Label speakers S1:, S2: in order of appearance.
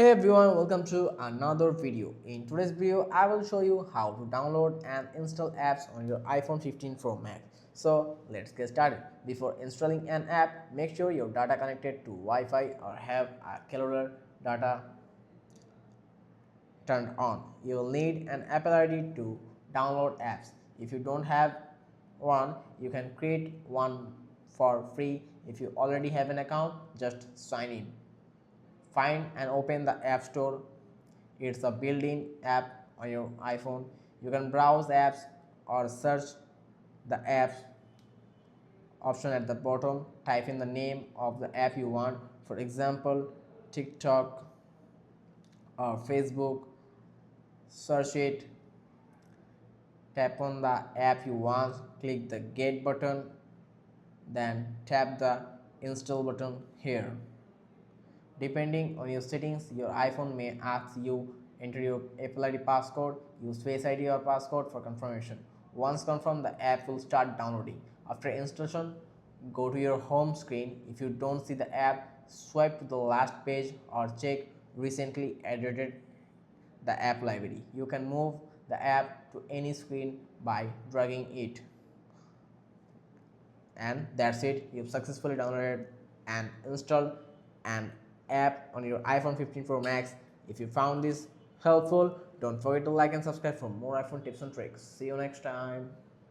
S1: Hey everyone, welcome to another video. In today's video, I will show you how to download and install apps on your iPhone 15 Pro Max. So let's get started. Before installing an app, make sure your data connected to Wi-Fi or have a cellular data turned on. You will need an Apple ID to download apps. If you don't have one, you can create one for free. If you already have an account, just sign in. Find and open the App Store. It's a built-in app on your iPhone. You can browse apps or search the apps option at the bottom. Type in the name of the app you want. For example, TikTok or Facebook. Search it. Tap on the app you want. Click the Get button. Then tap the Install button here. Depending on your settings, your iPhone may ask you enter your Apple ID passcode, use Face ID or passcode for confirmation. Once confirmed, the app will start downloading. After installation, go to your home screen. If you don't see the app, swipe to the last page or check recently added the app library. You can move the app to any screen by dragging it. And that's it, you've successfully downloaded and installed an app on your iPhone 15 Pro Max. If you found this helpful, don't forget to like and subscribe for more iPhone tips and tricks. See you next time.